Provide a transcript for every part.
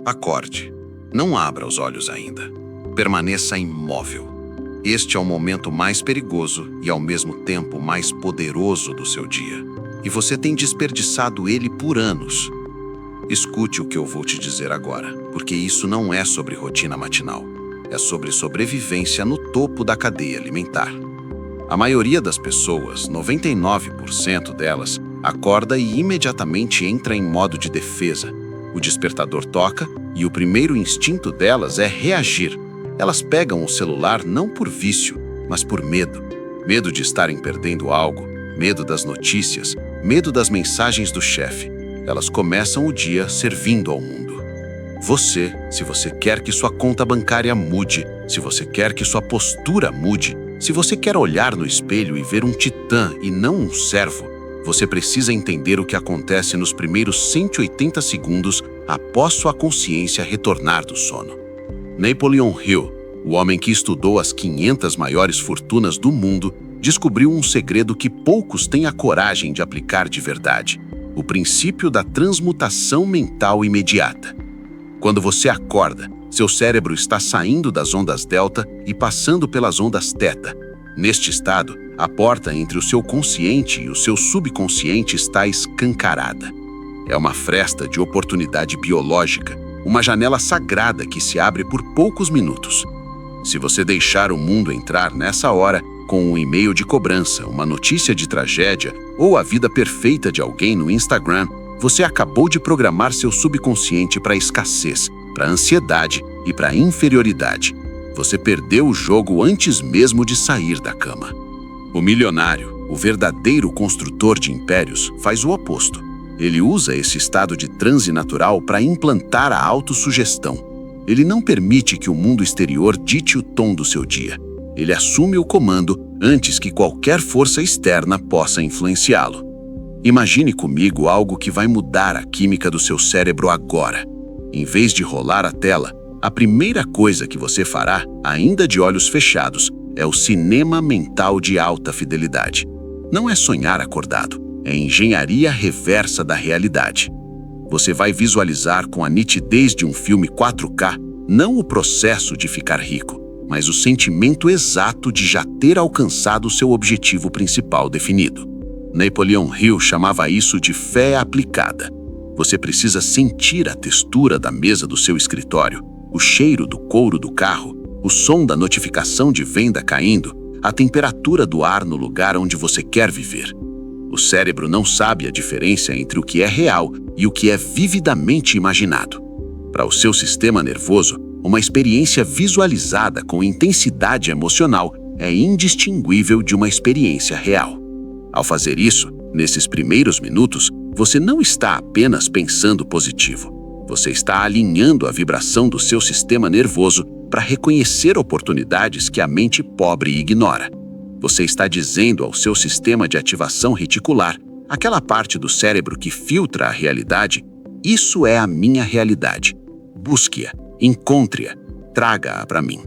Acorde. Não abra os olhos ainda. Permaneça imóvel. Este é o momento mais perigoso e, ao mesmo tempo, mais poderoso do seu dia. E você tem desperdiçado ele por anos. Escute o que eu vou te dizer agora, porque isso não é sobre rotina matinal. É sobre sobrevivência no topo da cadeia alimentar. A maioria das pessoas, 99% delas, acorda e imediatamente entra em modo de defesa. O despertador toca e o primeiro instinto delas é reagir. Elas pegam o celular não por vício, mas por medo. Medo de estarem perdendo algo, medo das notícias, medo das mensagens do chefe. Elas começam o dia servindo ao mundo. Você, se você quer que sua conta bancária mude, se você quer que sua postura mude, se você quer olhar no espelho e ver um titã e não um servo, você precisa entender o que acontece nos primeiros 180 segundos após sua consciência retornar do sono. Napoleon Hill, o homem que estudou as 500 maiores fortunas do mundo, descobriu um segredo que poucos têm a coragem de aplicar de verdade: o princípio da transmutação mental imediata. Quando você acorda, seu cérebro está saindo das ondas delta e passando pelas ondas teta. Neste estado, a porta entre o seu consciente e o seu subconsciente está escancarada. É uma fresta de oportunidade biológica, uma janela sagrada que se abre por poucos minutos. Se você deixar o mundo entrar nessa hora, com um e-mail de cobrança, uma notícia de tragédia ou a vida perfeita de alguém no Instagram, você acabou de programar seu subconsciente para a escassez, para a ansiedade e para a inferioridade. Você perdeu o jogo antes mesmo de sair da cama. O milionário, o verdadeiro construtor de impérios, faz o oposto. Ele usa esse estado de transe natural para implantar a autossugestão. Ele não permite que o mundo exterior dite o tom do seu dia. Ele assume o comando antes que qualquer força externa possa influenciá-lo. Imagine comigo algo que vai mudar a química do seu cérebro agora. Em vez de rolar a tela, a primeira coisa que você fará, ainda de olhos fechados, é o cinema mental de alta fidelidade. Não é sonhar acordado, é engenharia reversa da realidade. Você vai visualizar com a nitidez de um filme 4K não o processo de ficar rico, mas o sentimento exato de já ter alcançado seu objetivo principal definido. Napoleon Hill chamava isso de fé aplicada. Você precisa sentir a textura da mesa do seu escritório, o cheiro do couro do carro, o som da notificação de venda caindo, a temperatura do ar no lugar onde você quer viver. O cérebro não sabe a diferença entre o que é real e o que é vividamente imaginado. Para o seu sistema nervoso, uma experiência visualizada com intensidade emocional é indistinguível de uma experiência real. Ao fazer isso, nesses primeiros minutos, você não está apenas pensando positivo. Você está alinhando a vibração do seu sistema nervoso para reconhecer oportunidades que a mente pobre ignora. Você está dizendo ao seu sistema de ativação reticular, aquela parte do cérebro que filtra a realidade: isso é a minha realidade. Busque-a, encontre-a, traga-a para mim.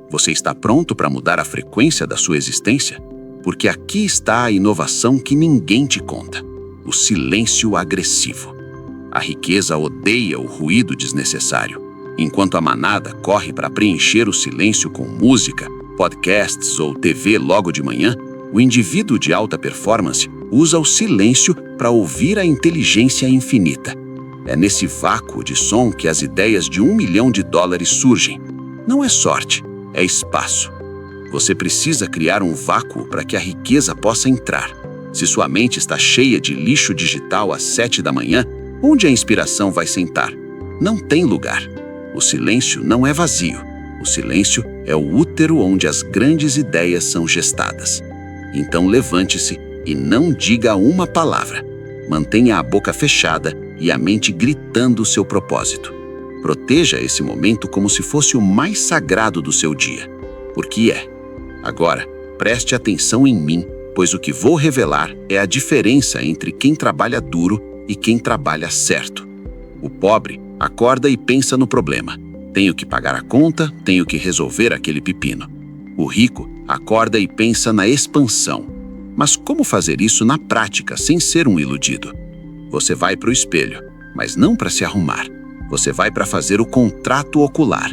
Você está pronto para mudar a frequência da sua existência? Porque aqui está a inovação que ninguém te conta: o silêncio agressivo. A riqueza odeia o ruído desnecessário. Enquanto a manada corre para preencher o silêncio com música, podcasts ou TV logo de manhã, o indivíduo de alta performance usa o silêncio para ouvir a inteligência infinita. É nesse vácuo de som que as ideias de $1 milhão surgem. Não é sorte, é espaço. Você precisa criar um vácuo para que a riqueza possa entrar. Se sua mente está cheia de lixo digital às 7 da manhã, onde a inspiração vai sentar? Não tem lugar. O silêncio não é vazio. O silêncio é o útero onde as grandes ideias são gestadas. Então levante-se e não diga uma palavra. Mantenha a boca fechada e a mente gritando o seu propósito. Proteja esse momento como se fosse o mais sagrado do seu dia. Porque é. Agora, preste atenção em mim, pois o que vou revelar é a diferença entre quem trabalha duro e quem trabalha certo. O pobre acorda e pensa no problema. Tenho que pagar a conta, tenho que resolver aquele pepino. O rico acorda e pensa na expansão. Mas como fazer isso na prática sem ser um iludido? Você vai para o espelho, mas não para se arrumar. Você vai para fazer o contrato ocular.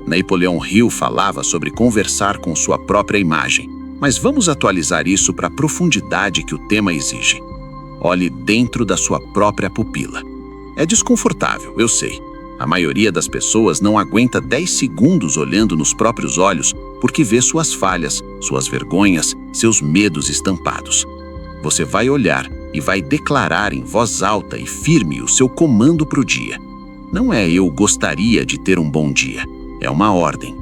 Napoleão Hill falava sobre conversar com sua própria imagem, mas vamos atualizar isso para a profundidade que o tema exige. Olhe dentro da sua própria pupila. É desconfortável, eu sei. A maioria das pessoas não aguenta 10 segundos olhando nos próprios olhos porque vê suas falhas, suas vergonhas, seus medos estampados. Você vai olhar e vai declarar em voz alta e firme o seu comando para o dia. Não é "eu gostaria de ter um bom dia", é uma ordem.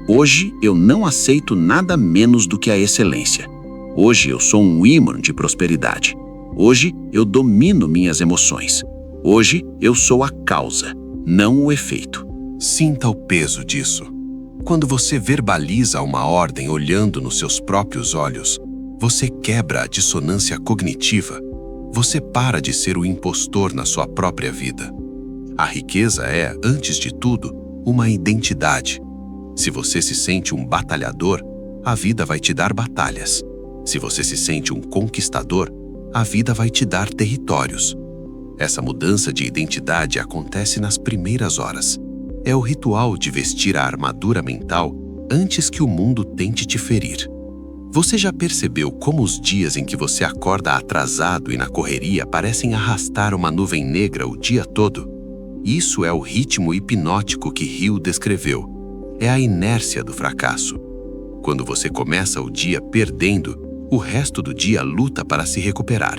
Hoje eu não aceito nada menos do que a excelência. Hoje eu sou um ímã de prosperidade. Hoje eu domino minhas emoções. Hoje eu sou a causa, não o efeito. Sinta o peso disso. Quando você verbaliza uma ordem olhando nos seus próprios olhos, você quebra a dissonância cognitiva. Você para de ser o impostor na sua própria vida. A riqueza é, antes de tudo, uma identidade. Se você se sente um batalhador, a vida vai te dar batalhas. Se você se sente um conquistador, a vida vai te dar territórios. Essa mudança de identidade acontece nas primeiras horas. É o ritual de vestir a armadura mental antes que o mundo tente te ferir. Você já percebeu como os dias em que você acorda atrasado e na correria parecem arrastar uma nuvem negra o dia todo? Isso é o ritmo hipnótico que Hill descreveu. É a inércia do fracasso. Quando você começa o dia perdendo, o resto do dia luta para se recuperar.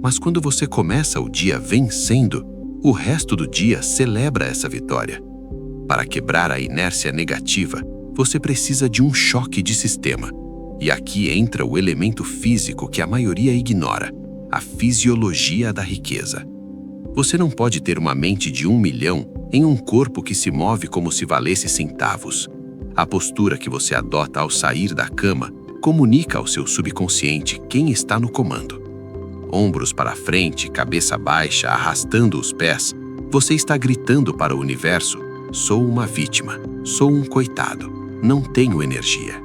Mas quando você começa o dia vencendo, o resto do dia celebra essa vitória. Para quebrar a inércia negativa, você precisa de um choque de sistema. E aqui entra o elemento físico que a maioria ignora, a fisiologia da riqueza. Você não pode ter uma mente de 1 milhão em um corpo que se move como se valesse centavos. A postura que você adota ao sair da cama comunica ao seu subconsciente quem está no comando. Ombros para frente, cabeça baixa, arrastando os pés, você está gritando para o universo: sou uma vítima, sou um coitado, não tenho energia.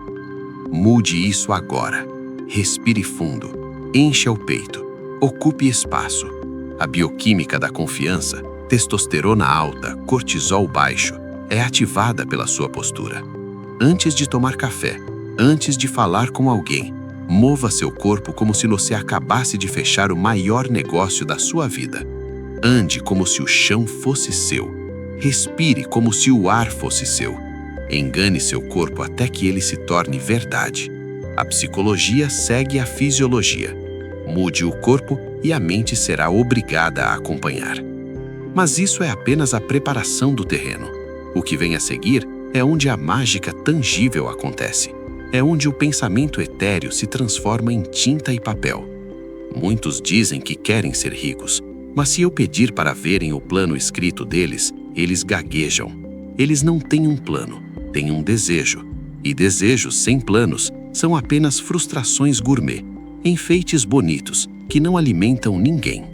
Mude isso agora. Respire fundo, encha o peito, ocupe espaço. A bioquímica da confiança, testosterona alta, cortisol baixo, é ativada pela sua postura. Antes de tomar café, antes de falar com alguém, mova seu corpo como se você acabasse de fechar o maior negócio da sua vida. Ande como se o chão fosse seu. Respire como se o ar fosse seu. Engane seu corpo até que ele se torne verdade. A psicologia segue a fisiologia. Mude o corpo e a mente será obrigada a acompanhar. Mas isso é apenas a preparação do terreno. O que vem a seguir é onde a mágica tangível acontece. É onde o pensamento etéreo se transforma em tinta e papel. Muitos dizem que querem ser ricos, mas se eu pedir para verem o plano escrito deles, eles gaguejam. Eles não têm um plano, têm um desejo. E desejos sem planos são apenas frustrações gourmet, enfeites bonitos que não alimentam ninguém.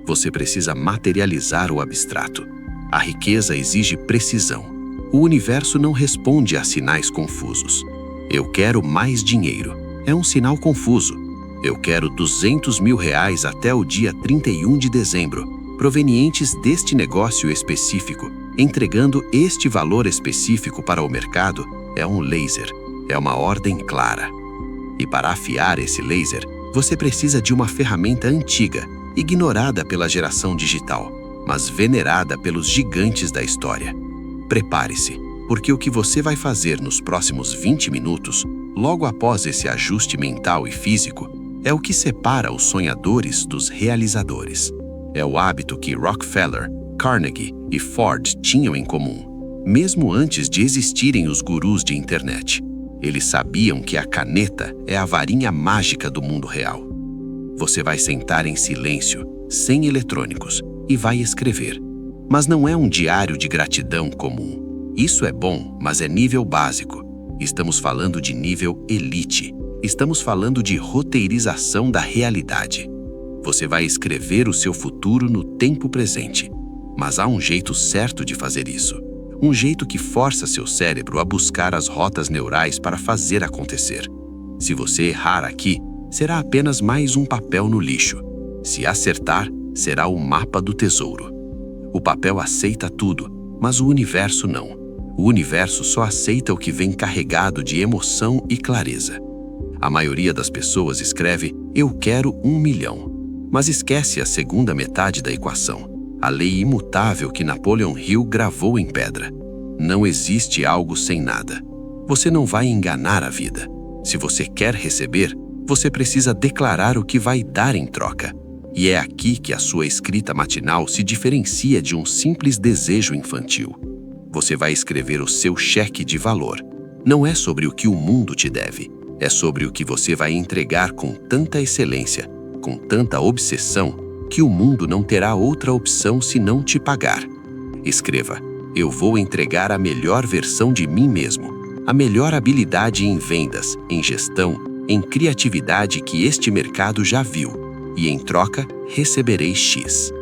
Você precisa materializar o abstrato. A riqueza exige precisão. O universo não responde a sinais confusos. Eu quero mais dinheiro. É um sinal confuso. Eu quero R$200 mil até o dia 31 de dezembro, provenientes deste negócio específico, entregando este valor específico para o mercado. É um laser. É uma ordem clara. E para afiar esse laser, você precisa de uma ferramenta antiga, ignorada pela geração digital, mas venerada pelos gigantes da história. Prepare-se, porque o que você vai fazer nos próximos 20 minutos, logo após esse ajuste mental e físico, é o que separa os sonhadores dos realizadores. É o hábito que Rockefeller, Carnegie e Ford tinham em comum, mesmo antes de existirem os gurus de internet. Eles sabiam que a caneta é a varinha mágica do mundo real. Você vai sentar em silêncio, sem eletrônicos, e vai escrever. Mas não é um diário de gratidão comum. Isso é bom, mas é nível básico. Estamos falando de nível elite. Estamos falando de roteirização da realidade. Você vai escrever o seu futuro no tempo presente. Mas há um jeito certo de fazer isso. Um jeito que força seu cérebro a buscar as rotas neurais para fazer acontecer. Se você errar aqui, será apenas mais um papel no lixo. Se acertar, será o mapa do tesouro. O papel aceita tudo, mas o universo não. O universo só aceita o que vem carregado de emoção e clareza. A maioria das pessoas escreve "eu quero 1 milhão", mas esquece a segunda metade da equação, a lei imutável que Napoleon Hill gravou em pedra. Não existe algo sem nada. Você não vai enganar a vida. Se você quer receber, você precisa declarar o que vai dar em troca. E é aqui que a sua escrita matinal se diferencia de um simples desejo infantil. Você vai escrever o seu cheque de valor. Não é sobre o que o mundo te deve, é sobre o que você vai entregar com tanta excelência, com tanta obsessão, que o mundo não terá outra opção senão te pagar. Escreva: eu vou entregar a melhor versão de mim mesmo, a melhor habilidade em vendas, em gestão, em criatividade que este mercado já viu, e em troca receberei X.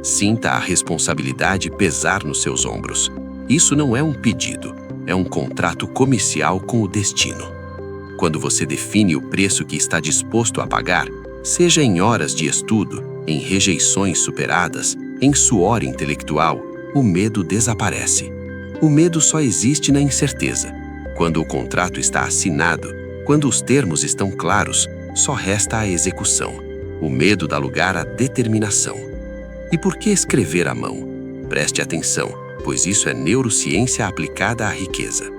Sinta a responsabilidade pesar nos seus ombros. Isso não é um pedido, é um contrato comercial com o destino. Quando você define o preço que está disposto a pagar, seja em horas de estudo, em rejeições superadas, em suor intelectual, o medo desaparece. O medo só existe na incerteza. Quando o contrato está assinado, quando os termos estão claros, só resta a execução. O medo dá lugar à determinação. E por que escrever à mão? Preste atenção, pois isso é neurociência aplicada à riqueza.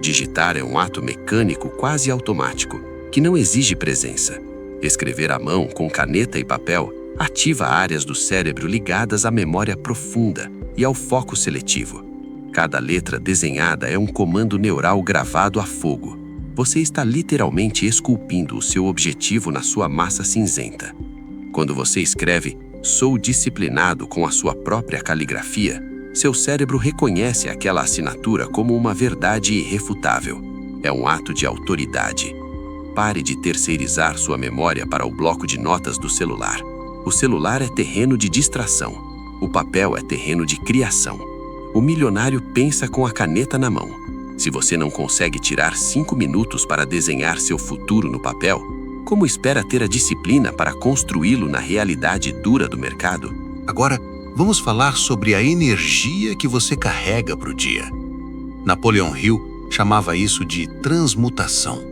Digitar é um ato mecânico quase automático, que não exige presença. Escrever à mão com caneta e papel ativa áreas do cérebro ligadas à memória profunda e ao foco seletivo. Cada letra desenhada é um comando neural gravado a fogo. Você está literalmente esculpindo o seu objetivo na sua massa cinzenta. Quando você escreve "sou disciplinado" com a sua própria caligrafia, seu cérebro reconhece aquela assinatura como uma verdade irrefutável. É um ato de autoridade. Pare de terceirizar sua memória para o bloco de notas do celular. O celular é terreno de distração. O papel é terreno de criação. O milionário pensa com a caneta na mão. Se você não consegue tirar 5 minutos para desenhar seu futuro no papel, como espera ter a disciplina para construí-lo na realidade dura do mercado? Agora, vamos falar sobre a energia que você carrega para o dia. Napoleon Hill chamava isso de transmutação.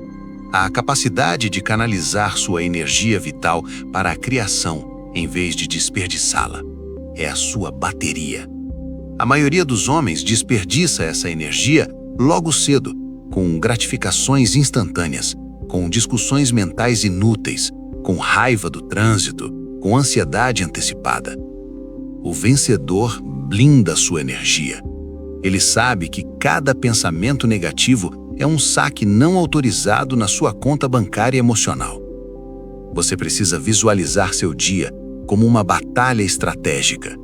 A capacidade de canalizar sua energia vital para a criação, em vez de desperdiçá-la. É a sua bateria. A maioria dos homens desperdiça essa energia logo cedo, com gratificações instantâneas, com discussões mentais inúteis, com raiva do trânsito, com ansiedade antecipada. O vencedor blinda sua energia. Ele sabe que cada pensamento negativo é um saque não autorizado na sua conta bancária emocional. Você precisa visualizar seu dia como uma batalha estratégica.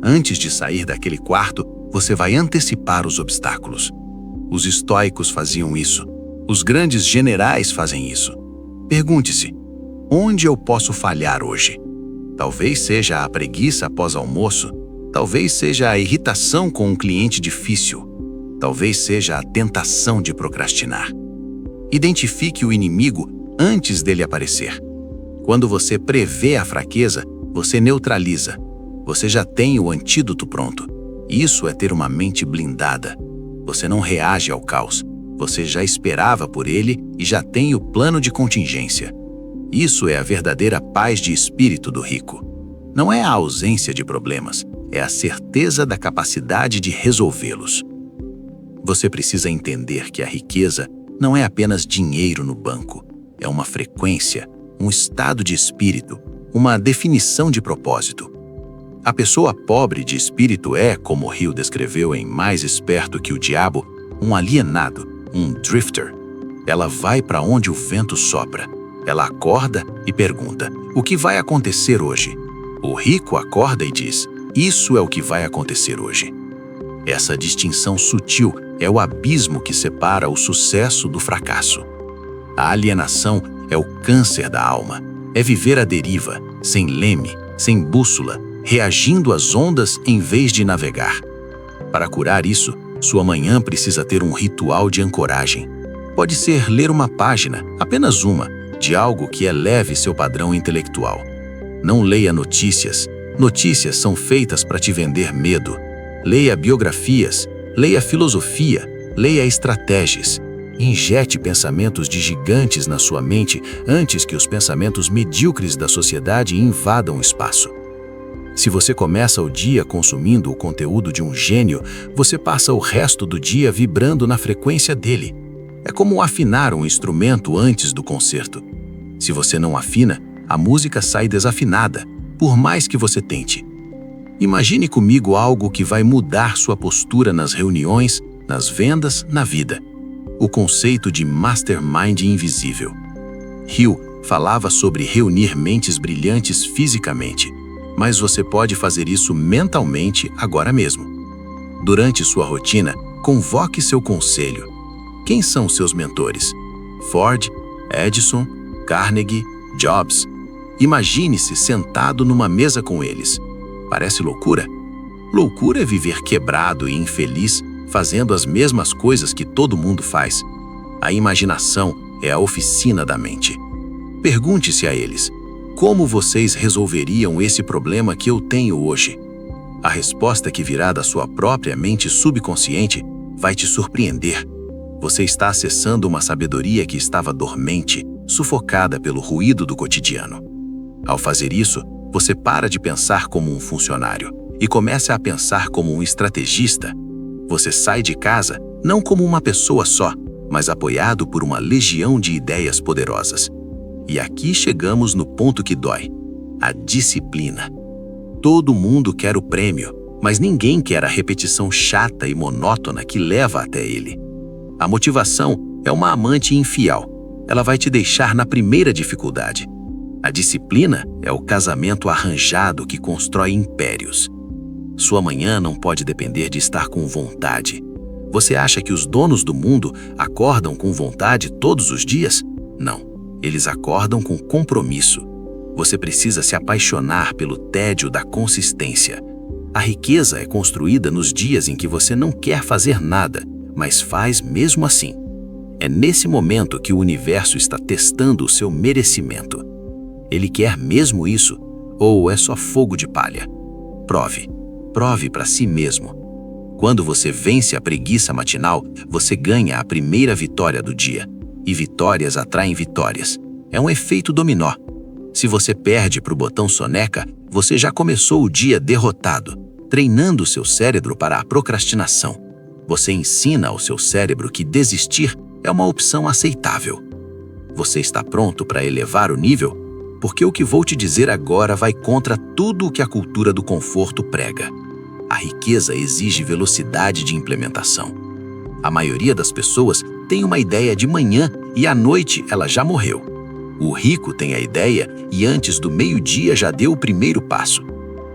Antes de sair daquele quarto, você vai antecipar os obstáculos. Os estoicos faziam isso. Os grandes generais fazem isso. Pergunte-se: onde eu posso falhar hoje? Talvez seja a preguiça após almoço. Talvez seja a irritação com um cliente difícil. Talvez seja a tentação de procrastinar. Identifique o inimigo antes dele aparecer. Quando você prevê a fraqueza, você neutraliza. Você já tem o antídoto pronto. Isso é ter uma mente blindada. Você não reage ao caos. Você já esperava por ele e já tem o plano de contingência. Isso é a verdadeira paz de espírito do rico. Não é a ausência de problemas, é a certeza da capacidade de resolvê-los. Você precisa entender que a riqueza não é apenas dinheiro no banco. É uma frequência, um estado de espírito, uma definição de propósito. A pessoa pobre de espírito é, como Hill descreveu em Mais Esperto que o Diabo, um alienado, um drifter. Ela vai para onde o vento sopra. Ela acorda e pergunta: o que vai acontecer hoje? O rico acorda e diz: isso é o que vai acontecer hoje. Essa distinção sutil é o abismo que separa o sucesso do fracasso. A alienação é o câncer da alma. É viver à deriva, sem leme, sem bússola, reagindo às ondas em vez de navegar. Para curar isso, sua manhã precisa ter um ritual de ancoragem. Pode ser ler uma página, apenas uma, de algo que eleve seu padrão intelectual. Não leia notícias, Notícias são feitas para te vender medo. Leia biografias, leia filosofia, leia estratégias. Injete pensamentos de gigantes na sua mente antes que os pensamentos medíocres da sociedade invadam o espaço. Se você começa o dia consumindo o conteúdo de um gênio, você passa o resto do dia vibrando na frequência dele. É como afinar um instrumento antes do concerto. Se você não afina, a música sai desafinada, por mais que você tente. Imagine comigo algo que vai mudar sua postura nas reuniões, nas vendas, na vida. O conceito de mastermind invisível. Hill falava sobre reunir mentes brilhantes fisicamente, mas você pode fazer isso mentalmente agora mesmo. Durante sua rotina, convoque seu conselho. Quem são seus mentores? Ford, Edison, Carnegie, Jobs. Imagine-se sentado numa mesa com eles. Parece loucura? Loucura é viver quebrado e infeliz, fazendo as mesmas coisas que todo mundo faz. A imaginação é a oficina da mente. Pergunte-se a eles: como vocês resolveriam esse problema que eu tenho hoje? A resposta que virá da sua própria mente subconsciente vai te surpreender. Você está acessando uma sabedoria que estava dormente, sufocada pelo ruído do cotidiano. Ao fazer isso, você para de pensar como um funcionário e começa a pensar como um estrategista. Você sai de casa não como uma pessoa só, mas apoiado por uma legião de ideias poderosas. E aqui chegamos no ponto que dói: a disciplina. Todo mundo quer o prêmio, mas ninguém quer a repetição chata e monótona que leva até ele. A motivação é uma amante infiel. Ela vai te deixar na primeira dificuldade. A disciplina é o casamento arranjado que constrói impérios. Sua manhã não pode depender de estar com vontade. Você acha que os donos do mundo acordam com vontade todos os dias? Não. Eles acordam com compromisso. Você precisa se apaixonar pelo tédio da consistência. A riqueza é construída nos dias em que você não quer fazer nada, mas faz mesmo assim. É nesse momento que o universo está testando o seu merecimento. Ele quer mesmo isso, ou é só fogo de palha? Prove. Prove para si mesmo. Quando você vence a preguiça matinal, você ganha a primeira vitória do dia. E vitórias atraem vitórias. É um efeito dominó. Se você perde para o botão soneca, você já começou o dia derrotado, treinando seu cérebro para a procrastinação. Você ensina ao seu cérebro que desistir é uma opção aceitável. Você está pronto para elevar o nível? Porque o que vou te dizer agora vai contra tudo o que a cultura do conforto prega. A riqueza exige velocidade de implementação. A maioria das pessoas tem uma ideia de manhã e à noite ela já morreu. O rico tem a ideia e antes do meio-dia já deu o primeiro passo.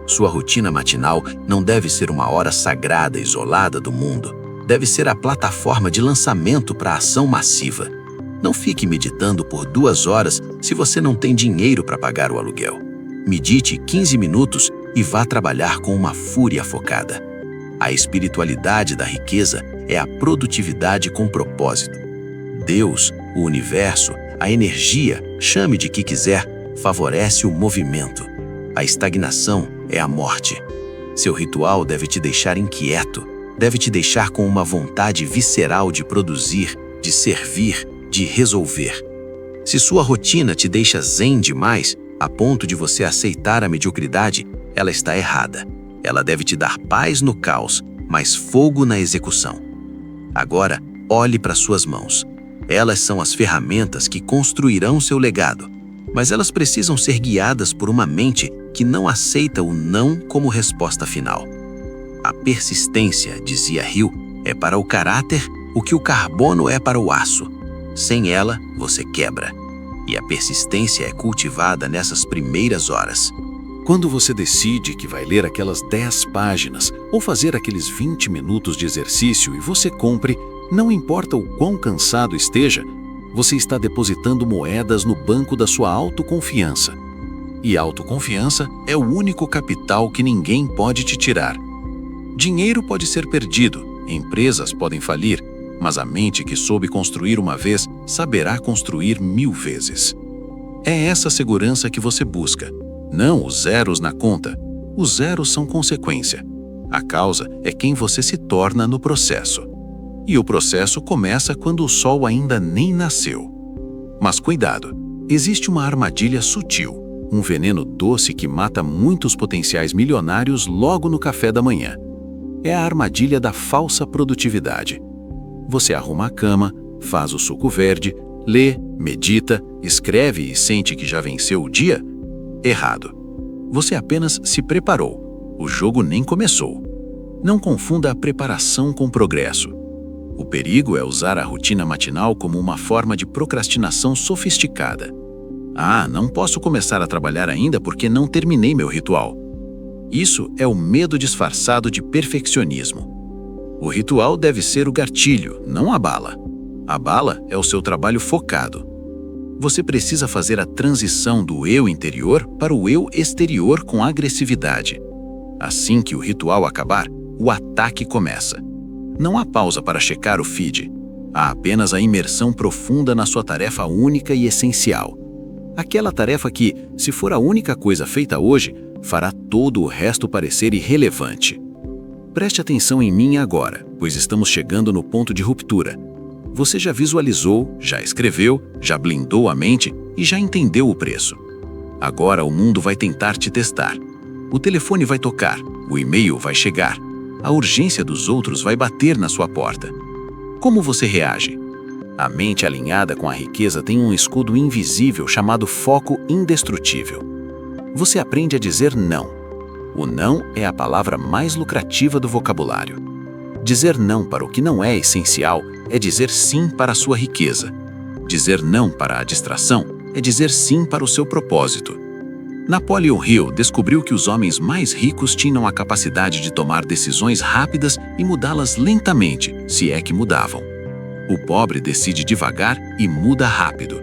Sua rotina matinal não deve ser uma hora sagrada isolada do mundo. Deve ser a plataforma de lançamento para a ação massiva. Não fique meditando por 2 horas se você não tem dinheiro para pagar o aluguel. Medite 15 minutos e vá trabalhar com uma fúria focada. A espiritualidade da riqueza é a produtividade com propósito. Deus, o universo, a energia, chame de que quiser, favorece o movimento. A estagnação é a morte. Seu ritual deve te deixar inquieto, deve te deixar com uma vontade visceral de produzir, de servir, de resolver. Se sua rotina te deixa zen demais, a ponto de você aceitar a mediocridade, ela está errada. Ela deve te dar paz no caos, mas fogo na execução. Agora, olhe para suas mãos. Elas são as ferramentas que construirão seu legado, mas elas precisam ser guiadas por uma mente que não aceita o não como resposta final. A persistência, dizia Hill, é para o caráter o que o carbono é para o aço. Sem ela, você quebra. E a persistência é cultivada nessas primeiras horas. Quando você decide que vai ler aquelas 10 páginas ou fazer aqueles 20 minutos de exercício e você cumpre, não importa o quão cansado esteja, você está depositando moedas no banco da sua autoconfiança. E autoconfiança é o único capital que ninguém pode te tirar. Dinheiro pode ser perdido, empresas podem falir, mas a mente que soube construir uma vez saberá construir 1000 vezes. É essa segurança que você busca, não os zeros na conta. Os zeros são consequência. A causa é quem você se torna no processo. E o processo começa quando o sol ainda nem nasceu. Mas cuidado, existe uma armadilha sutil, um veneno doce que mata muitos potenciais milionários logo no café da manhã. É a armadilha da falsa produtividade. Você arruma a cama, faz o suco verde, lê, medita, escreve e sente que já venceu o dia? Errado. Você apenas se preparou. O jogo nem começou. Não confunda a preparação com progresso. O perigo é usar a rotina matinal como uma forma de procrastinação sofisticada. Ah, não posso começar a trabalhar ainda porque não terminei meu ritual. Isso é o medo disfarçado de perfeccionismo. O ritual deve ser o gatilho, não a bala. A bala é o seu trabalho focado. Você precisa fazer a transição do eu interior para o eu exterior com agressividade. Assim que o ritual acabar, o ataque começa. Não há pausa para checar o feed. Há apenas a imersão profunda na sua tarefa única e essencial. Aquela tarefa que, se for a única coisa feita hoje, fará todo o resto parecer irrelevante. Preste atenção em mim agora, pois estamos chegando no ponto de ruptura. Você já visualizou, já escreveu, já blindou a mente e já entendeu o preço. Agora o mundo vai tentar te testar. O telefone vai tocar, o e-mail vai chegar, a urgência dos outros vai bater na sua porta. Como você reage? A mente alinhada com a riqueza tem um escudo invisível chamado foco indestrutível. Você aprende a dizer não. O não é a palavra mais lucrativa do vocabulário. Dizer não para o que não é essencial é dizer sim para a sua riqueza. Dizer não para a distração é dizer sim para o seu propósito. Napoleon Hill descobriu que os homens mais ricos tinham a capacidade de tomar decisões rápidas e mudá-las lentamente, se é que mudavam. O pobre decide devagar e muda rápido.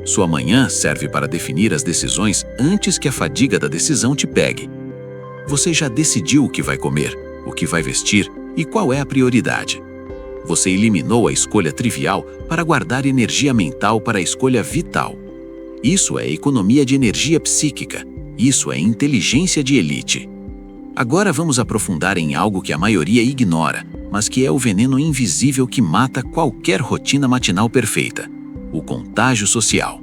Sua manhã serve para definir as decisões antes que a fadiga da decisão te pegue. Você já decidiu o que vai comer, o que vai vestir e qual é a prioridade. Você eliminou a escolha trivial para guardar energia mental para a escolha vital. Isso é economia de energia psíquica. Isso é inteligência de elite. Agora vamos aprofundar em algo que a maioria ignora, mas que é o veneno invisível que mata qualquer rotina matinal perfeita: o contágio social.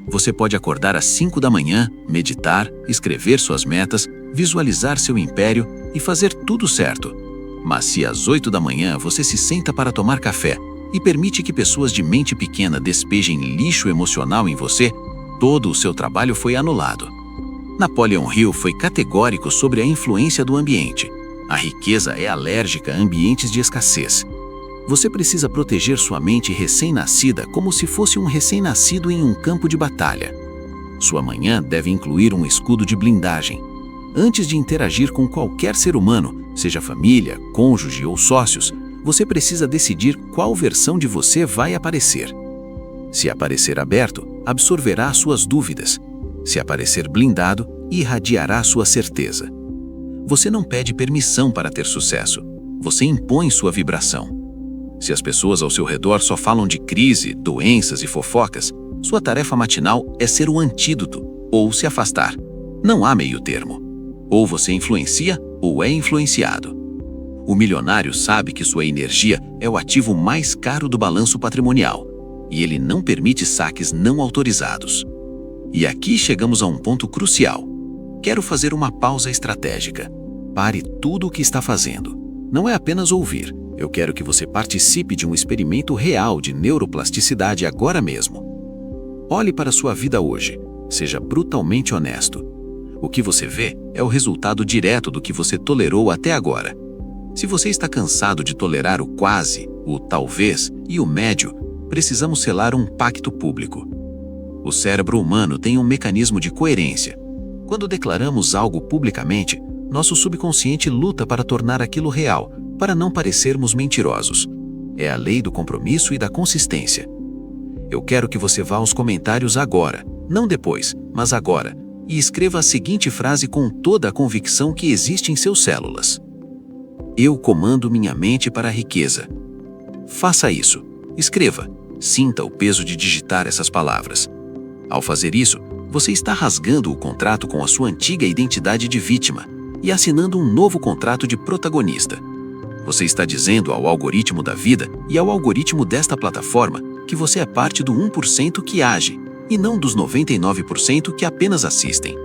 Você pode acordar às 5 da manhã, meditar, escrever suas metas, visualizar seu império e fazer tudo certo. Mas se às 8 da manhã você se senta para tomar café e permite que pessoas de mente pequena despejem lixo emocional em você, todo o seu trabalho foi anulado. Napoleon Hill foi categórico sobre a influência do ambiente. A riqueza é alérgica a ambientes de escassez. Você precisa proteger sua mente recém-nascida como se fosse um recém-nascido em um campo de batalha. Sua manhã deve incluir um escudo de blindagem. Antes de interagir com qualquer ser humano, seja família, cônjuge ou sócios, você precisa decidir qual versão de você vai aparecer. Se aparecer aberto, absorverá suas dúvidas. Se aparecer blindado, irradiará sua certeza. Você não pede permissão para ter sucesso. Você impõe sua vibração. Se as pessoas ao seu redor só falam de crise, doenças e fofocas, sua tarefa matinal é ser o antídoto ou se afastar. Não há meio termo. Ou você influencia ou é influenciado. O milionário sabe que sua energia é o ativo mais caro do balanço patrimonial e ele não permite saques não autorizados. E aqui chegamos a um ponto crucial. Quero fazer uma pausa estratégica. Pare tudo o que está fazendo. Não é apenas ouvir. Eu quero que você participe de um experimento real de neuroplasticidade agora mesmo. Olhe para sua vida hoje. Seja brutalmente honesto. O que você vê é o resultado direto do que você tolerou até agora. Se você está cansado de tolerar o quase, o talvez e o médio, precisamos selar um pacto público. O cérebro humano tem um mecanismo de coerência. Quando declaramos algo publicamente, nosso subconsciente luta para tornar aquilo real, para não parecermos mentirosos. É a lei do compromisso e da consistência. Eu quero que você vá aos comentários agora, não depois, mas agora, e escreva a seguinte frase com toda a convicção que existe em seus células. Eu comando minha mente para a riqueza. Faça isso. Escreva. Sinta o peso de digitar essas palavras. Ao fazer isso, Você está rasgando o contrato com a sua antiga identidade de vítima e assinando um novo contrato de protagonista. Você está dizendo ao algoritmo da vida e ao algoritmo desta plataforma que você é parte do 1% que age e não dos 99% que apenas assistem.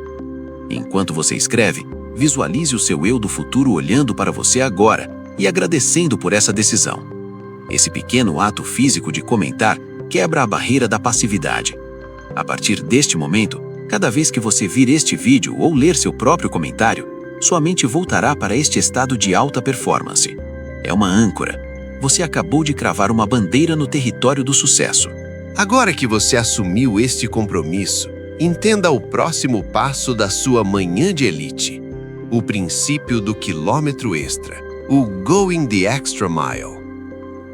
Enquanto você escreve, visualize o seu eu do futuro olhando para você agora e agradecendo por essa decisão. Esse pequeno ato físico de comentar quebra a barreira da passividade. A partir deste momento, cada vez que você vir este vídeo ou ler seu próprio comentário, sua mente voltará para este estado de alta performance. É uma âncora. Você acabou de cravar uma bandeira no território do sucesso. Agora que você assumiu este compromisso, entenda o próximo passo da sua manhã de elite. O princípio do quilômetro extra, o Going the Extra Mile.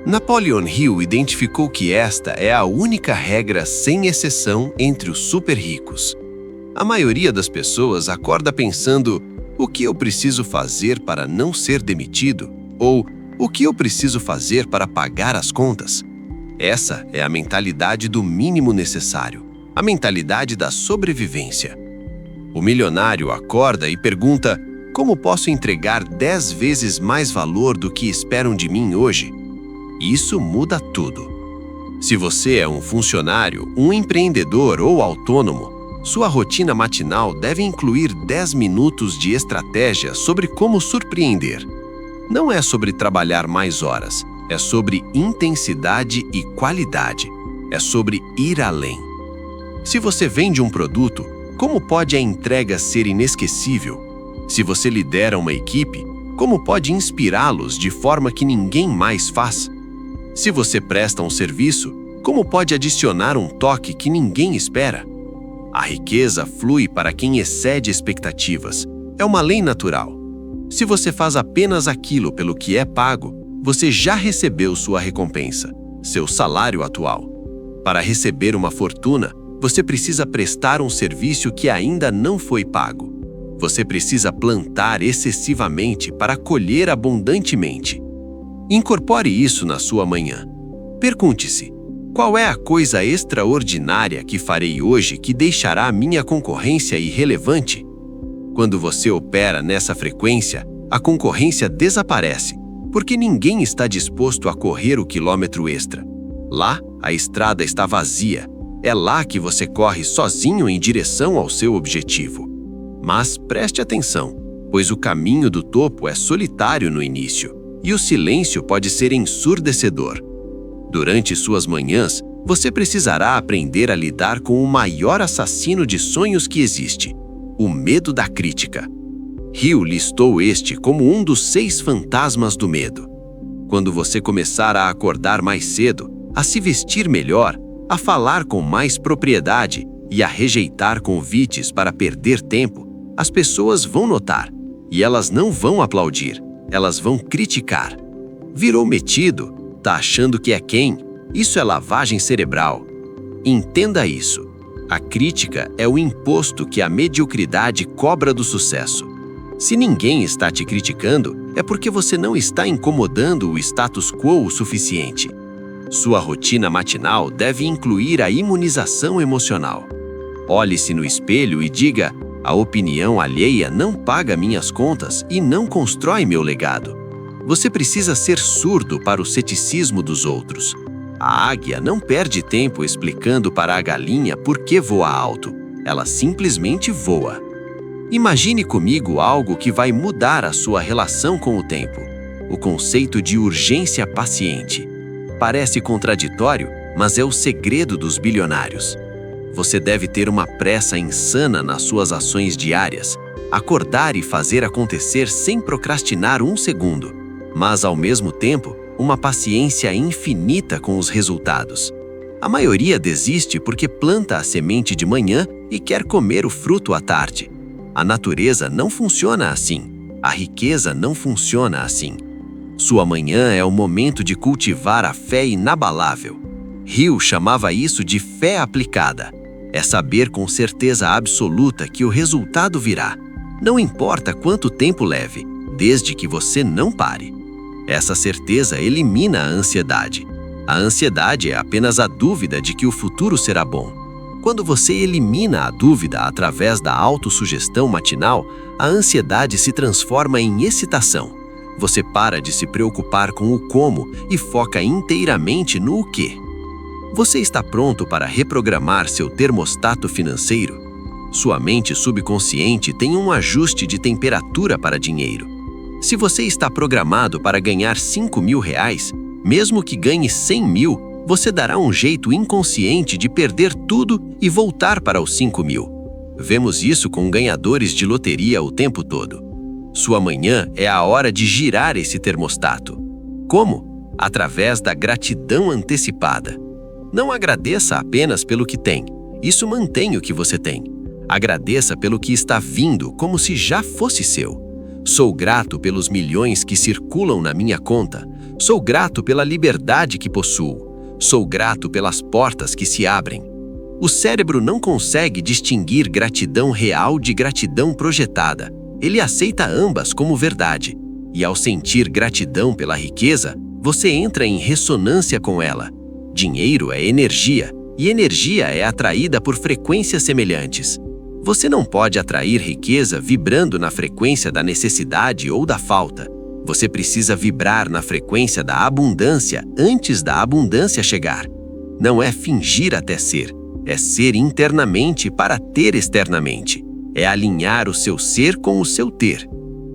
Napoleon Hill identificou que esta é a única regra sem exceção entre os super ricos. A maioria das pessoas acorda pensando: o que eu preciso fazer para não ser demitido? Ou o que eu preciso fazer para pagar as contas? Essa é a mentalidade do mínimo necessário, a mentalidade da sobrevivência. O milionário acorda e pergunta: como posso entregar 10 vezes mais valor do que esperam de mim hoje? Isso muda tudo. Se você é um funcionário, um empreendedor ou autônomo, sua rotina matinal deve incluir 10 minutos de estratégia sobre como surpreender. Não é sobre trabalhar mais horas, é sobre intensidade e qualidade. É sobre ir além. Se você vende um produto, como pode a entrega ser inesquecível? Se você lidera uma equipe, como pode inspirá-los de forma que ninguém mais faz? Se você presta um serviço, como pode adicionar um toque que ninguém espera? A riqueza flui para quem excede expectativas. É uma lei natural. Se você faz apenas aquilo pelo que é pago, você já recebeu sua recompensa, seu salário atual. Para receber uma fortuna, você precisa prestar um serviço que ainda não foi pago. Você precisa plantar excessivamente para colher abundantemente. Incorpore isso na sua manhã. Pergunte-se: qual é a coisa extraordinária que farei hoje que deixará minha concorrência irrelevante? Quando você opera nessa frequência, a concorrência desaparece, porque ninguém está disposto a correr o quilômetro extra. Lá, a estrada está vazia. É lá que você corre sozinho em direção ao seu objetivo. Mas preste atenção, pois o caminho do topo é solitário no início, e o silêncio pode ser ensurdecedor. Durante suas manhãs, você precisará aprender a lidar com o maior assassino de sonhos que existe: o medo da crítica. Hill listou este como um dos 6 fantasmas do medo. Quando você começar a acordar mais cedo, a se vestir melhor, a falar com mais propriedade e a rejeitar convites para perder tempo, as pessoas vão notar, e elas não vão aplaudir, elas vão criticar. Virou metido? Tá achando que é quem? Isso é lavagem cerebral. Entenda isso. A crítica é o imposto que a mediocridade cobra do sucesso. Se ninguém está te criticando, é porque você não está incomodando o status quo o suficiente. Sua rotina matinal deve incluir a imunização emocional. Olhe-se no espelho e diga: a opinião alheia não paga minhas contas e não constrói meu legado. Você precisa ser surdo para o ceticismo dos outros. A águia não perde tempo explicando para a galinha por que voa alto. Ela simplesmente voa. Imagine comigo algo que vai mudar a sua relação com o tempo. O conceito de urgência paciente. Parece contraditório, mas é o segredo dos bilionários. Você deve ter uma pressa insana nas suas ações diárias, acordar e fazer acontecer sem procrastinar um segundo, mas, ao mesmo tempo, uma paciência infinita com os resultados. A maioria desiste porque planta a semente de manhã e quer comer o fruto à tarde. A natureza não funciona assim. A riqueza não funciona assim. Sua manhã é o momento de cultivar a fé inabalável. Hill chamava isso de fé aplicada. É saber com certeza absoluta que o resultado virá. Não importa quanto tempo leve, desde que você não pare. Essa certeza elimina a ansiedade. A ansiedade é apenas a dúvida de que o futuro será bom. Quando você elimina a dúvida através da autossugestão matinal, a ansiedade se transforma em excitação. Você para de se preocupar com o como e foca inteiramente no o quê. Você está pronto para reprogramar seu termostato financeiro? Sua mente subconsciente tem um ajuste de temperatura para dinheiro. Se você está programado para ganhar R$5.000, mesmo que ganhe 100 mil, você dará um jeito inconsciente de perder tudo e voltar para os 5.000. Vemos isso com ganhadores de loteria o tempo todo. Sua manhã é a hora de girar esse termostato. Como? Através da gratidão antecipada. Não agradeça apenas pelo que tem. Isso mantém o que você tem. Agradeça pelo que está vindo como se já fosse seu. Sou grato pelos milhões que circulam na minha conta. Sou grato pela liberdade que possuo. Sou grato pelas portas que se abrem. O cérebro não consegue distinguir gratidão real de gratidão projetada. Ele aceita ambas como verdade. E ao sentir gratidão pela riqueza, você entra em ressonância com ela. Dinheiro é energia, e energia é atraída por frequências semelhantes. Você não pode atrair riqueza vibrando na frequência da necessidade ou da falta. Você precisa vibrar na frequência da abundância antes da abundância chegar. Não é fingir até ser, é ser internamente para ter externamente. É alinhar o seu ser com o seu ter.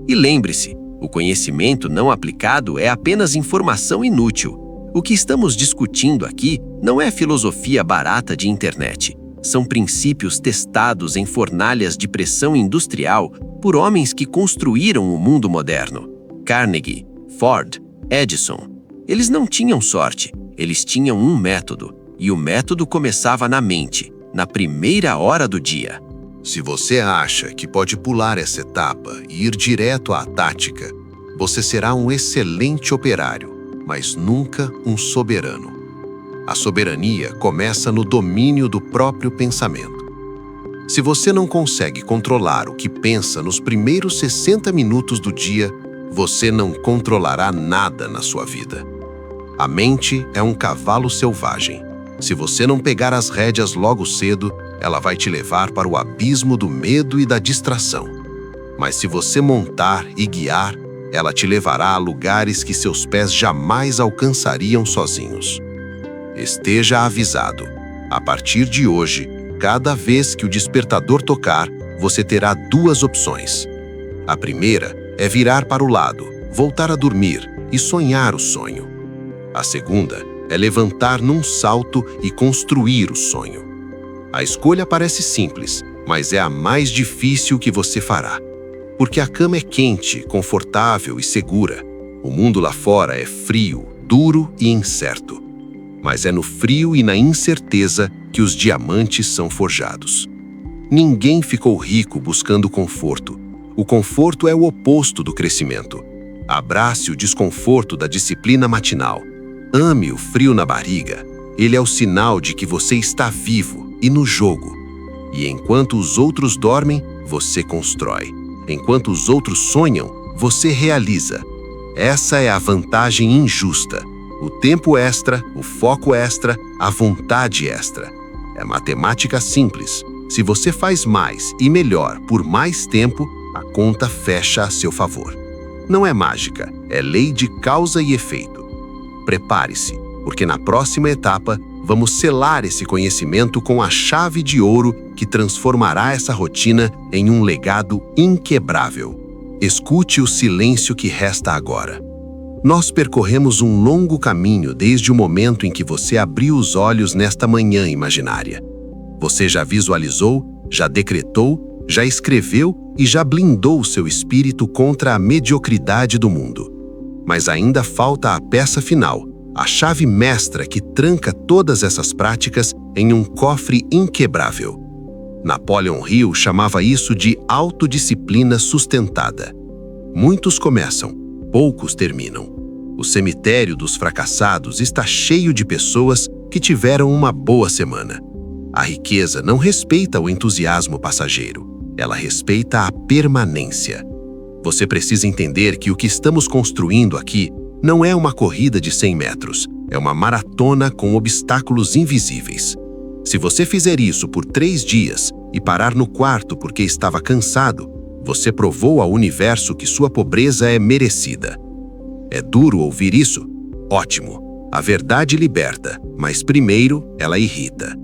E lembre-se, o conhecimento não aplicado é apenas informação inútil. O que estamos discutindo aqui não é filosofia barata de internet. São princípios testados em fornalhas de pressão industrial por homens que construíram o mundo moderno. Carnegie, Ford, Edison. Eles não tinham sorte, eles tinham um método. E o método começava na mente, na primeira hora do dia. Se você acha que pode pular essa etapa e ir direto à tática, você será um excelente operário, mas nunca um soberano. A soberania começa no domínio do próprio pensamento. Se você não consegue controlar o que pensa nos primeiros 60 minutos do dia, você não controlará nada na sua vida. A mente é um cavalo selvagem. Se você não pegar as rédeas logo cedo, ela vai te levar para o abismo do medo e da distração. Mas se você montar e guiar, ela te levará a lugares que seus pés jamais alcançariam sozinhos. Esteja avisado. A partir de hoje, cada vez que o despertador tocar, você terá duas opções. A primeira é virar para o lado, voltar a dormir e sonhar o sonho. A segunda é levantar num salto e construir o sonho. A escolha parece simples, mas é a mais difícil que você fará. Porque a cama é quente, confortável e segura. O mundo lá fora é frio, duro e incerto. Mas é no frio e na incerteza que os diamantes são forjados. Ninguém ficou rico buscando conforto. O conforto é o oposto do crescimento. Abrace o desconforto da disciplina matinal. Ame o frio na barriga. Ele é o sinal de que você está vivo e no jogo. E enquanto os outros dormem, você constrói. Enquanto os outros sonham, você realiza. Essa é a vantagem injusta. O tempo extra, o foco extra, a vontade extra. É matemática simples. Se você faz mais e melhor por mais tempo, a conta fecha a seu favor. Não é mágica, é lei de causa e efeito. Prepare-se, porque na próxima etapa, vamos selar esse conhecimento com a chave de ouro que transformará essa rotina em um legado inquebrável. Escute o silêncio que resta agora. Nós percorremos um longo caminho desde o momento em que você abriu os olhos nesta manhã imaginária. Você já visualizou, já decretou, já escreveu e já blindou o seu espírito contra a mediocridade do mundo. Mas ainda falta a peça final, a chave mestra que tranca todas essas práticas em um cofre inquebrável. Napoleon Hill chamava isso de autodisciplina sustentada. Muitos começam, poucos terminam. O cemitério dos fracassados está cheio de pessoas que tiveram uma boa semana. A riqueza não respeita o entusiasmo passageiro, ela respeita a permanência. Você precisa entender que o que estamos construindo aqui não é uma corrida de 100 metros, é uma maratona com obstáculos invisíveis. Se você fizer isso por 3 dias e parar no quarto porque estava cansado, você provou ao universo que sua pobreza é merecida. É duro ouvir isso? Ótimo. A verdade liberta, mas primeiro ela irrita.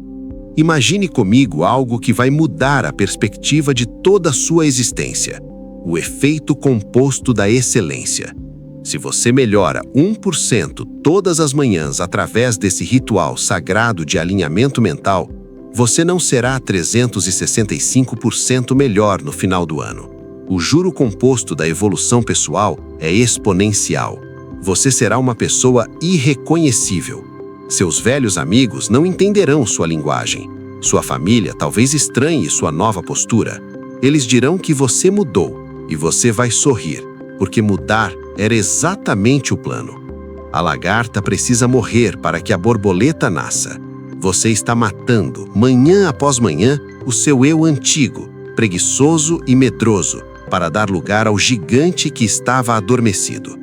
Imagine comigo algo que vai mudar a perspectiva de toda a sua existência. O efeito composto da excelência. Se você melhora 1% todas as manhãs através desse ritual sagrado de alinhamento mental, você não será 365% melhor no final do ano. O juro composto da evolução pessoal é exponencial. Você será uma pessoa irreconhecível. Seus velhos amigos não entenderão sua linguagem. Sua família talvez estranhe sua nova postura. Eles dirão que você mudou e você vai sorrir, porque mudar era exatamente o plano. A lagarta precisa morrer para que a borboleta nasça. Você está matando, manhã após manhã, o seu eu antigo, preguiçoso e medroso, para dar lugar ao gigante que estava adormecido.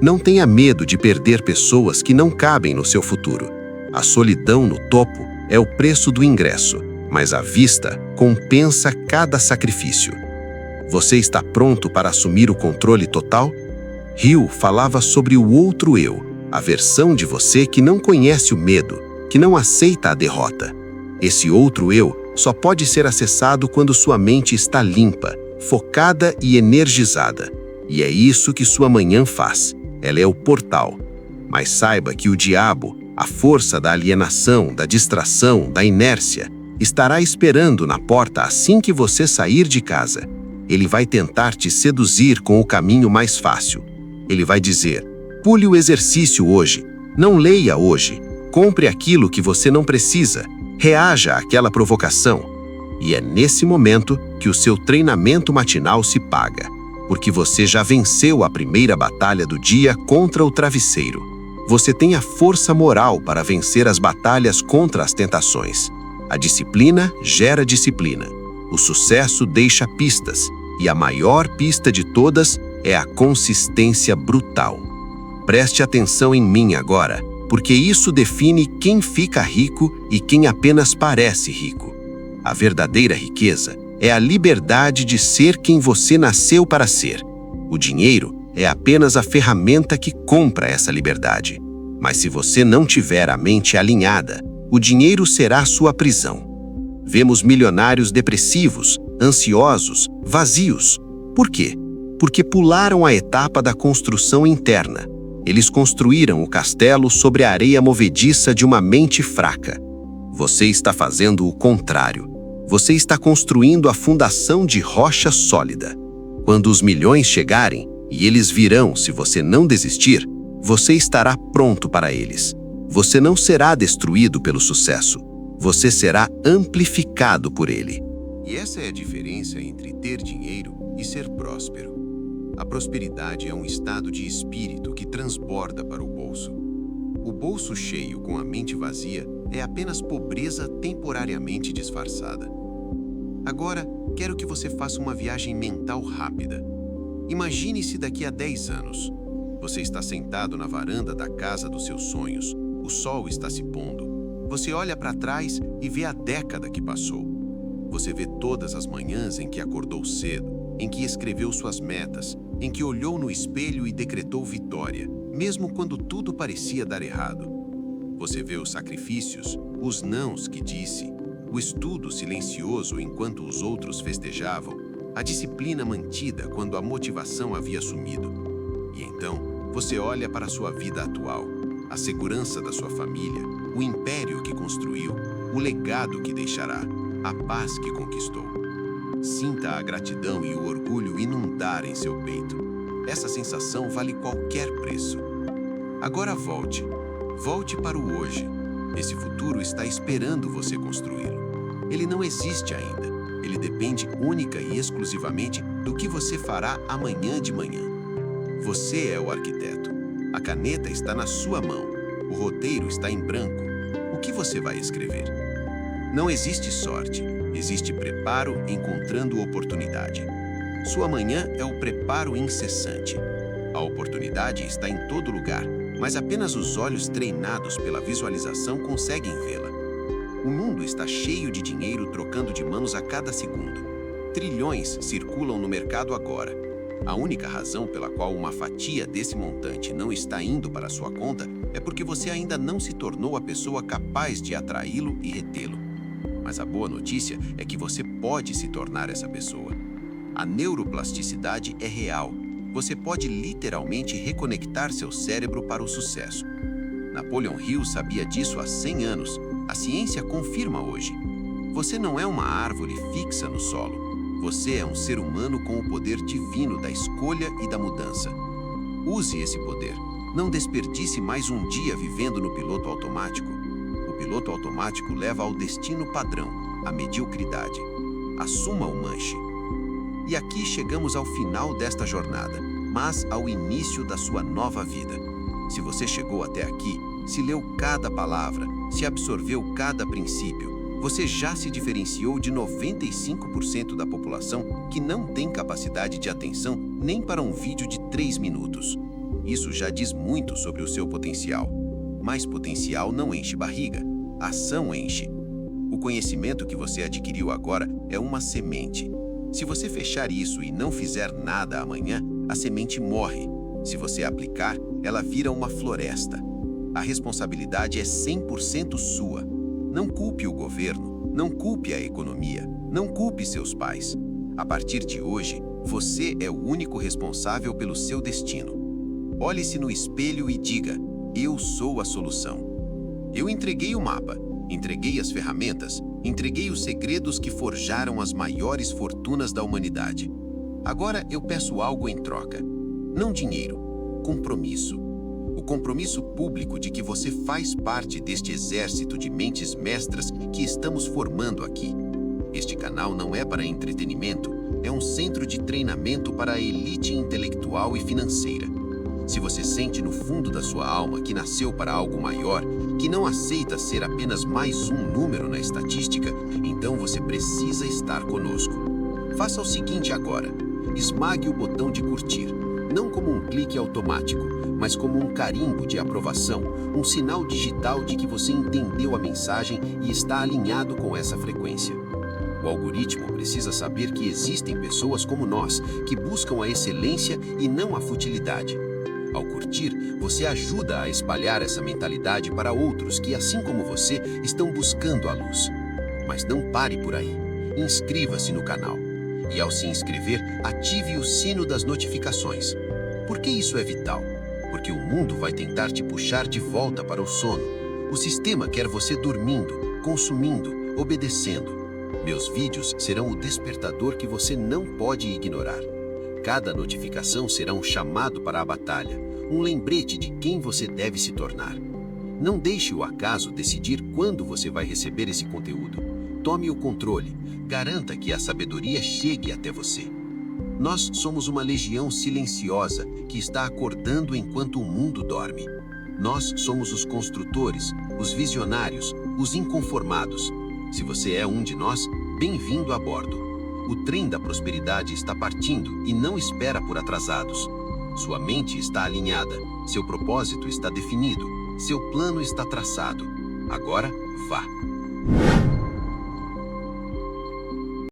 Não tenha medo de perder pessoas que não cabem no seu futuro. A solidão no topo é o preço do ingresso, mas a vista compensa cada sacrifício. Você está pronto para assumir o controle total? Hill falava sobre o outro eu, a versão de você que não conhece o medo, que não aceita a derrota. Esse outro eu só pode ser acessado quando sua mente está limpa, focada e energizada. E é isso que sua manhã faz. Ela é o portal. Mas saiba que o diabo, a força da alienação, da distração, da inércia, estará esperando na porta assim que você sair de casa. Ele vai tentar te seduzir com o caminho mais fácil. Ele vai dizer: pule o exercício hoje, não leia hoje, compre aquilo que você não precisa, reaja àquela provocação. E é nesse momento que o seu treinamento matinal se paga, porque você já venceu a primeira batalha do dia contra o travesseiro. Você tem a força moral para vencer as batalhas contra as tentações. A disciplina gera disciplina. O sucesso deixa pistas, e a maior pista de todas é a consistência brutal. Preste atenção em mim agora, porque isso define quem fica rico e quem apenas parece rico. A verdadeira riqueza é a liberdade de ser quem você nasceu para ser. O dinheiro é apenas a ferramenta que compra essa liberdade. Mas se você não tiver a mente alinhada, o dinheiro será sua prisão. Vemos milionários depressivos, ansiosos, vazios. Por quê? Porque pularam a etapa da construção interna. Eles construíram o castelo sobre a areia movediça de uma mente fraca. Você está fazendo o contrário. Você está construindo a fundação de rocha sólida. Quando os milhões chegarem, e eles virão se você não desistir, você estará pronto para eles. Você não será destruído pelo sucesso. Você será amplificado por ele. E essa é a diferença entre ter dinheiro e ser próspero. A prosperidade é um estado de espírito que transborda para o bolso. O bolso cheio com a mente vazia é apenas pobreza temporariamente disfarçada. Agora, quero que você faça uma viagem mental rápida. Imagine-se daqui a 10 anos. Você está sentado na varanda da casa dos seus sonhos. O sol está se pondo. Você olha para trás e vê a década que passou. Você vê todas as manhãs em que acordou cedo, em que escreveu suas metas, em que olhou no espelho e decretou vitória, mesmo quando tudo parecia dar errado. Você vê os sacrifícios, os nãos que disse, o estudo silencioso enquanto os outros festejavam, a disciplina mantida quando a motivação havia sumido. E então, você olha para a sua vida atual, a segurança da sua família, o império que construiu, o legado que deixará, a paz que conquistou. Sinta a gratidão e o orgulho inundar em seu peito. Essa sensação vale qualquer preço. Agora volte. Volte para o hoje. Esse futuro está esperando você construí-lo. Ele não existe ainda. Ele depende única e exclusivamente do que você fará amanhã de manhã. Você é o arquiteto. A caneta está na sua mão. O roteiro está em branco. O que você vai escrever? Não existe sorte. Existe preparo encontrando oportunidade. Sua manhã é o preparo incessante. A oportunidade está em todo lugar, mas apenas os olhos treinados pela visualização conseguem vê-la. O mundo está cheio de dinheiro trocando de manos a cada segundo. Trilhões circulam no mercado agora. A única razão pela qual uma fatia desse montante não está indo para a sua conta é porque você ainda não se tornou a pessoa capaz de atraí-lo e retê-lo. Mas a boa notícia é que você pode se tornar essa pessoa. A neuroplasticidade é real. Você pode literalmente reconectar seu cérebro para o sucesso. Napoleon Hill sabia disso há 100 anos. A ciência confirma hoje. Você não é uma árvore fixa no solo. Você é um ser humano com o poder divino da escolha e da mudança. Use esse poder. Não desperdice mais um dia vivendo no piloto automático. O piloto automático leva ao destino padrão, a mediocridade. Assuma o manche. E aqui chegamos ao final desta jornada, mas ao início da sua nova vida. Se você chegou até aqui, se leu cada palavra, se absorveu cada princípio, você já se diferenciou de 95% da população que não tem capacidade de atenção nem para um vídeo de 3 minutos. Isso já diz muito sobre o seu potencial. Mas potencial não enche barriga, ação enche. O conhecimento que você adquiriu agora é uma semente. Se você fechar isso e não fizer nada amanhã, a semente morre. Se você aplicar, ela vira uma floresta. A responsabilidade é 100% sua. Não culpe o governo, não culpe a economia, não culpe seus pais. A partir de hoje, você é o único responsável pelo seu destino. Olhe-se no espelho e diga: eu sou a solução. Eu entreguei o mapa, entreguei as ferramentas, entreguei os segredos que forjaram as maiores fortunas da humanidade. Agora eu peço algo em troca. Não dinheiro, compromisso. O compromisso público de que você faz parte deste exército de mentes mestras que estamos formando aqui. Este canal não é para entretenimento, é um centro de treinamento para a elite intelectual e financeira. Se você sente no fundo da sua alma que nasceu para algo maior, que não aceita ser apenas mais um número na estatística, então você precisa estar conosco. Faça o seguinte agora: esmague o botão de curtir, não como um clique automático, mas como um carimbo de aprovação, um sinal digital de que você entendeu a mensagem e está alinhado com essa frequência. O algoritmo precisa saber que existem pessoas como nós, que buscam a excelência e não a futilidade. Ao curtir, você ajuda a espalhar essa mentalidade para outros que, assim como você, estão buscando a luz. Mas não pare por aí. Inscreva-se no canal. E ao se inscrever, ative o sino das notificações. Por que isso é vital? Porque o mundo vai tentar te puxar de volta para o sono. O sistema quer você dormindo, consumindo, obedecendo. Meus vídeos serão o despertador que você não pode ignorar. Cada notificação será um chamado para a batalha, um lembrete de quem você deve se tornar. Não deixe o acaso decidir quando você vai receber esse conteúdo. Tome o controle, garanta que a sabedoria chegue até você. Nós somos uma legião silenciosa que está acordando enquanto o mundo dorme. Nós somos os construtores, os visionários, os inconformados. Se você é um de nós, bem-vindo a bordo. O trem da prosperidade está partindo e não espera por atrasados. Sua mente está alinhada, seu propósito está definido, seu plano está traçado. Agora, vá!